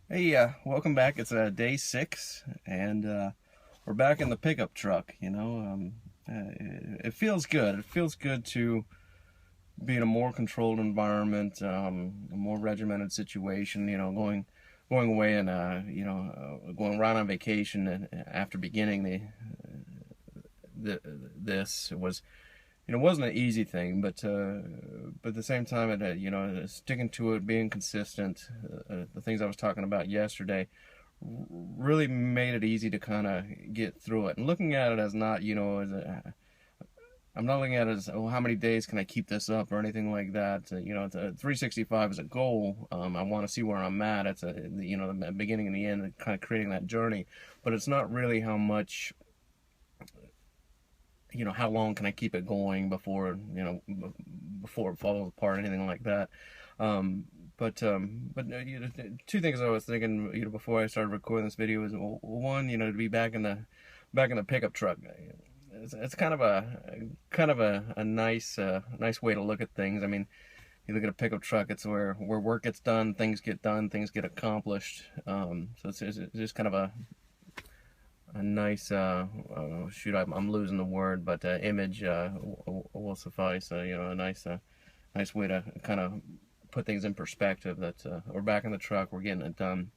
Hey, welcome back. It's day 6, and we're back in the pickup truck. It feels good. It feels good to be in a more controlled environment, a more regimented situation. Going away and going right on vacation. And after beginning this, it was it wasn't an easy thing, but at the same time, sticking to it, being consistent, the things I was talking about yesterday, really made it easy to kind of get through it. And looking at it as not, I'm not looking at it as, oh, how many days can I keep this up or anything like that. It's 365 is a goal. I want to see where I'm at. It's the beginning and the end, kind of creating that journey. But it's not really how much, how long can I keep it going before it falls apart, anything like that. Um, but two things I was thinking, before I started recording this video was, well, one, to be back in the pickup truck. It's kind of a nice way to look at things. I mean, you look at a pickup truck, it's where work gets done, things get accomplished. So it's just kind of a nice shoot, I'm losing the word, but image will suffice. A nice way to kind of put things in perspective, that we're back in the truck, we're getting it done.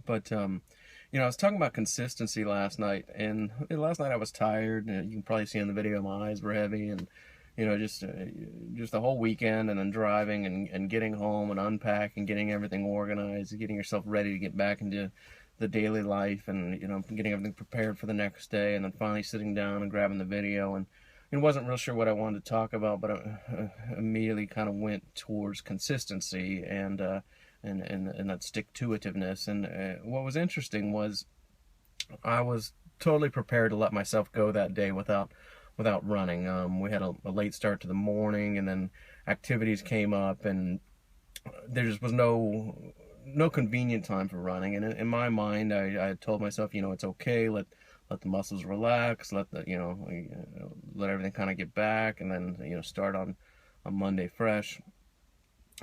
But I was talking about consistency last night, and last night I was tired. You can probably see in the video my eyes were heavy, and just the whole weekend, and then driving and getting home and unpacking, getting everything organized, getting yourself ready to get back into the daily life, and getting everything prepared for the next day, and then finally sitting down and grabbing the video. And I wasn't real sure what I wanted to talk about, but I immediately kind of went towards consistency and that stick-to-itiveness. And what was interesting was I was totally prepared to let myself go that day without running. We had a late start to the morning, and then activities came up, and there just was no convenient time for running. And in my mind, I told myself, it's okay. Let the muscles relax. Let everything kind of get back, and then start on Monday fresh.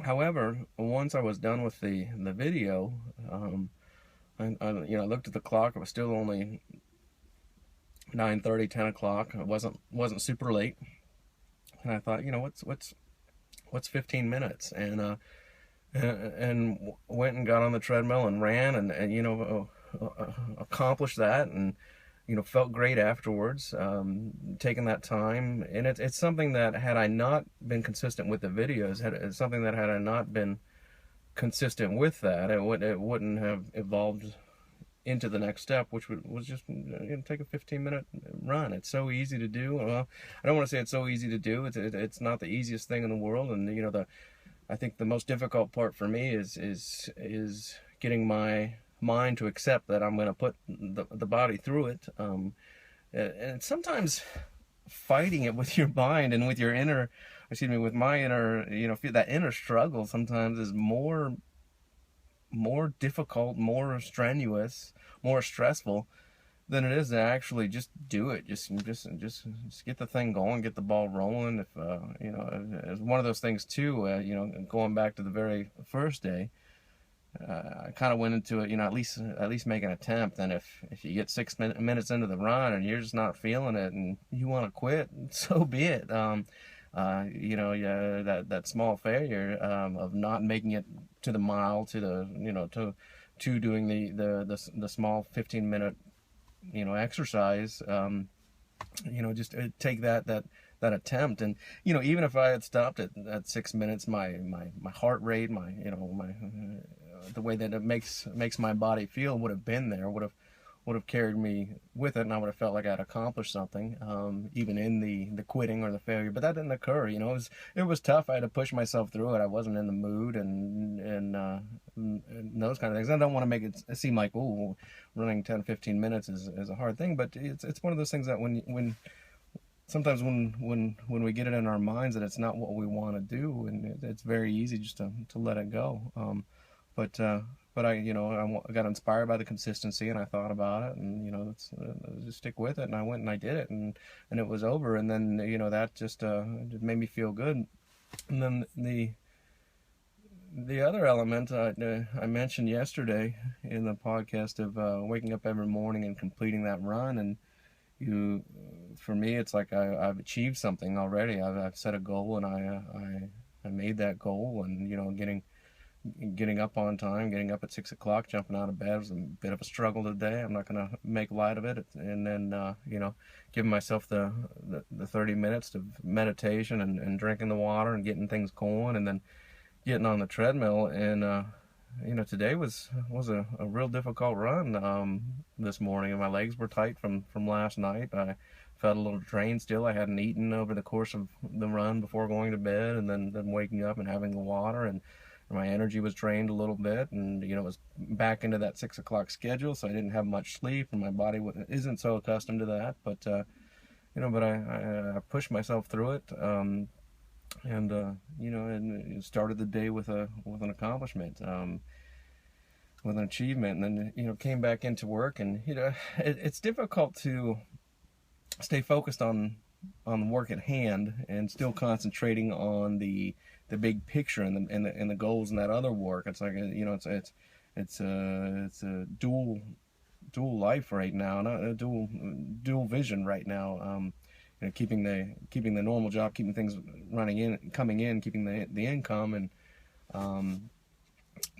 However, once I was done with the video, I looked at the clock. It was still only 9:30, 10 o'clock. It wasn't super late, and I thought, what's 15 minutes? And went and got on the treadmill and ran, accomplished that, and felt great afterwards. Taking that time, and it's something that, had I not been consistent with the videos, it's something that, had I not been consistent with that, it wouldn't have evolved into the next step, which was just take a 15-minute run. It's so easy to do. Well, I don't want to say it's so easy to do. It's not the easiest thing in the world, and I think the most difficult part for me is getting my mind to accept that I'm going to put the body through it. And sometimes fighting it with your mind and with your inner, excuse me, with my inner, that inner struggle sometimes is more difficult, more strenuous, more stressful than it is to actually just do it. Just get the thing going, get the ball rolling. If it's one of those things too. Going back to the very first day, I kind of went into it, at least make an attempt. And if you get 6 minutes into the run and you're just not feeling it and you want to quit, so be it. Yeah, that small failure, of not making it to the mile, to the to doing the small 15-minute exercise. Just take that attempt. And even if I had stopped at 6 minutes, my heart rate, my the way that it makes my body feel would have been there, would have carried me with it, and I would have felt like I'd accomplished something, even in the quitting or the failure. But that didn't occur. It was tough. I had to push myself through it. I wasn't in the mood, and those kind of things. I don't want to make it seem like, oh, running 10-15 minutes is a hard thing, but it's one of those things that when sometimes when we get it in our minds that it's not what we want to do, and it's very easy just to let it go. But I got inspired by the consistency, and I thought about it, and let's just stick with it. And I went and I did it, and it was over. And then that just made me feel good. And then the other element I mentioned yesterday in the podcast of waking up every morning and completing that run, and you, for me, it's like I've achieved something already. I've set a goal, and I made that goal, and getting up on time, getting up at 6 o'clock, jumping out of bed was a bit of a struggle today. I'm not going to make light of it. And then, giving myself the 30 minutes of meditation and drinking the water and getting things going, and then getting on the treadmill. And, today was a real difficult run this morning, and my legs were tight from last night. I felt a little drained still. I hadn't eaten over the course of the run before going to bed, and then waking up and having the water, and my energy was drained a little bit, and it was back into that 6 o'clock schedule, so I didn't have much sleep, and my body isn't so accustomed to that. But I pushed myself through it, and started the day with an accomplishment, with an achievement, and then came back into work, and it's difficult to stay focused on the work at hand and still concentrating on the big picture and the goals and that other work. It's like it's a dual life right now, not a dual vision right now. Keeping the normal job, keeping things coming in, keeping the income, and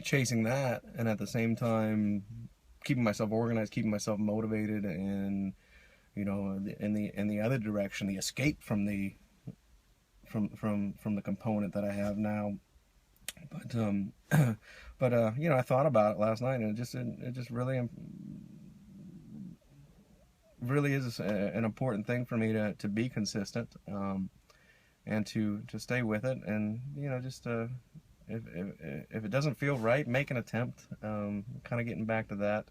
chasing that, and at the same time keeping myself organized, keeping myself motivated, and in the other direction, the escape from the component that I have now. But I thought about it last night, and it just really is an important thing for me to be consistent, and to stay with it, and if it doesn't feel right, make an attempt, kind of getting back to that,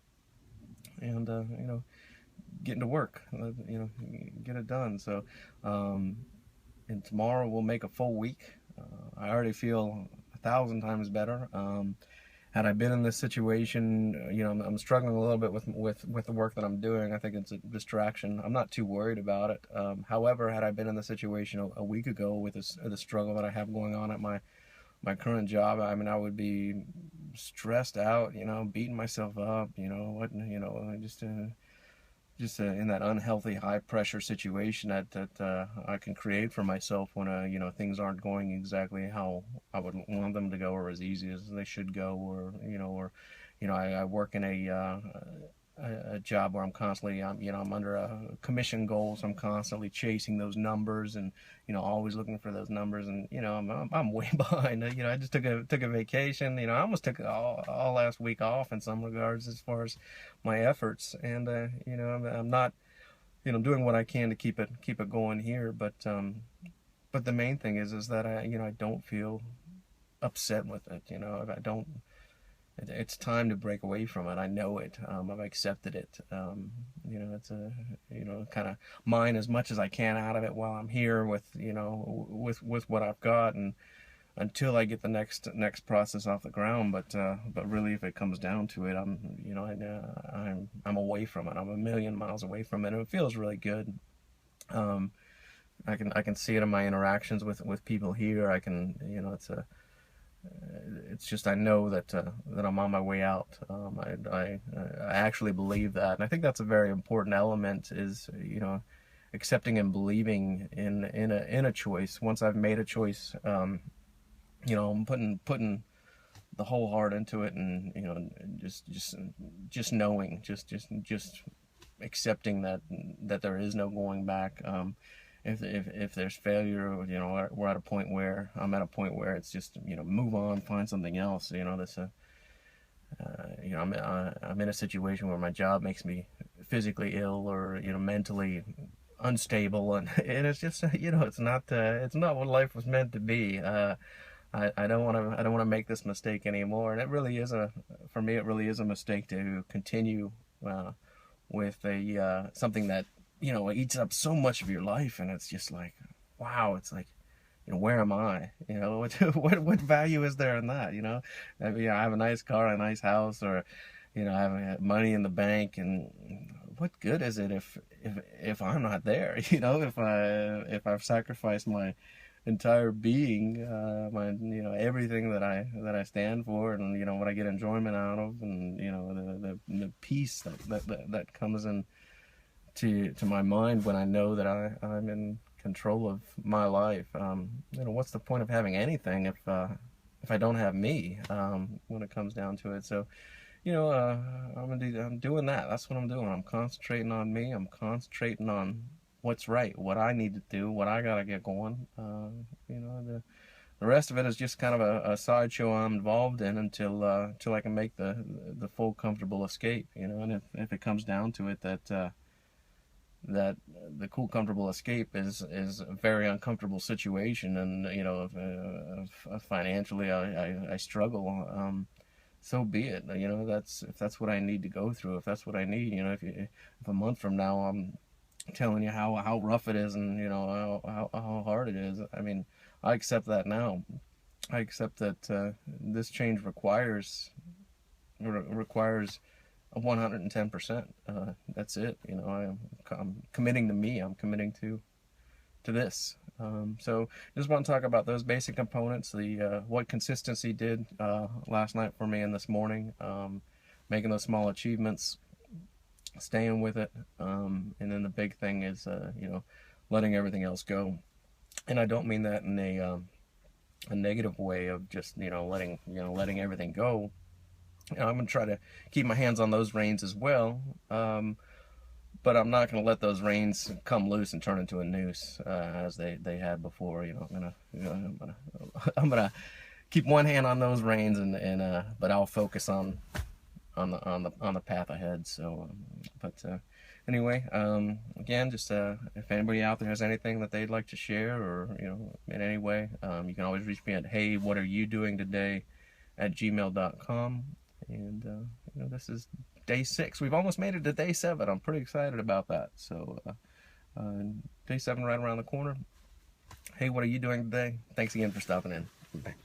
and getting to work, get it done. So, and tomorrow we'll make a full week. I already feel 1,000 times better. Had I been in this situation, I'm struggling a little bit with the work that I'm doing. I think it's a distraction. I'm not too worried about it. However, had I been in the situation a week ago with the struggle that I have going on at my current job, I mean, I would be stressed out, beating myself up, just in that unhealthy high pressure situation that I can create for myself when things aren't going exactly how I would want them to go, or as easy as they should go, or I work in a job where I'm constantly I'm under a commission goal, so I'm constantly chasing those numbers, and always looking for those numbers, and I'm way behind. I just took a vacation. I almost took all last week off in some regards as far as my efforts, and I'm not doing what I can to keep it going here, but the main thing is that I don't feel upset with it. I don't. It's time to break away from it. I know it. I've accepted it. It's kind of mine as much as I can out of it while I'm here with what I've got, and until I get the next process off the ground. But really, if it comes down to it, I'm away from it. I'm a million miles away from it, and it feels really good. I can see it in my interactions with people here. I can, it's just, I know that I'm on my way out. I actually believe that, and I think that's a very important element, is accepting and believing in a choice. Once I've made a choice, I'm putting the whole heart into it, and just knowing, just accepting that there is no going back. If there's failure, we're at a point where it's just, move on, find something else. I'm in a situation where my job makes me physically ill, or mentally unstable, and it's just, it's not what life was meant to be. I don't want to make this mistake anymore, and for me it really is a mistake to continue with something that it eats up so much of your life, and it's just like, wow, it's like, where am I? What value is there in that? I mean, I have a nice car, a nice house, or I have money in the bank, and what good is it if I'm not there? If I've sacrificed entire being, my, everything that I stand for, and what I get enjoyment out of, and the peace that comes in to my mind when I know that I'm in control of my life. What's the point of having anything if I don't have me, when it comes down to it? So, I'm doing that. That's what I'm doing. I'm concentrating on me. I'm concentrating on what's right, what I need to do, what I gotta get going. The rest of it is just kind of a sideshow I'm involved in until I can make the full comfortable escape. And if it comes down to it, that the cool comfortable escape is a very uncomfortable situation, and if financially I struggle, so be it. If that's what I need to go through, if that's what I need, if a month from now I'm telling you how rough it is, and how hard it is, I mean, I accept that now. I accept that this change requires 110%. That's it. I'm committing to me. I'm committing to this. So just want to talk about those basic components. The what consistency did last night for me and this morning. Making those small achievements, staying with it, and then the big thing is letting everything else go. And I don't mean that in a negative way of just letting everything go. I'm going to try to keep my hands on those reins as well, but I'm not going to let those reins come loose and turn into a noose as they had before. I'm gonna keep one hand on those reins, but I'll focus on the path ahead. So, anyway, again, just if anybody out there has anything that they'd like to share, or in any way, you can always reach me at heywhatareyoudoingtoday@gmail.com. And this is day 6. We've almost made it to day 7. I'm pretty excited about that. So day 7 right around the corner. Hey, what are you doing today? Thanks again for stopping in. Bye.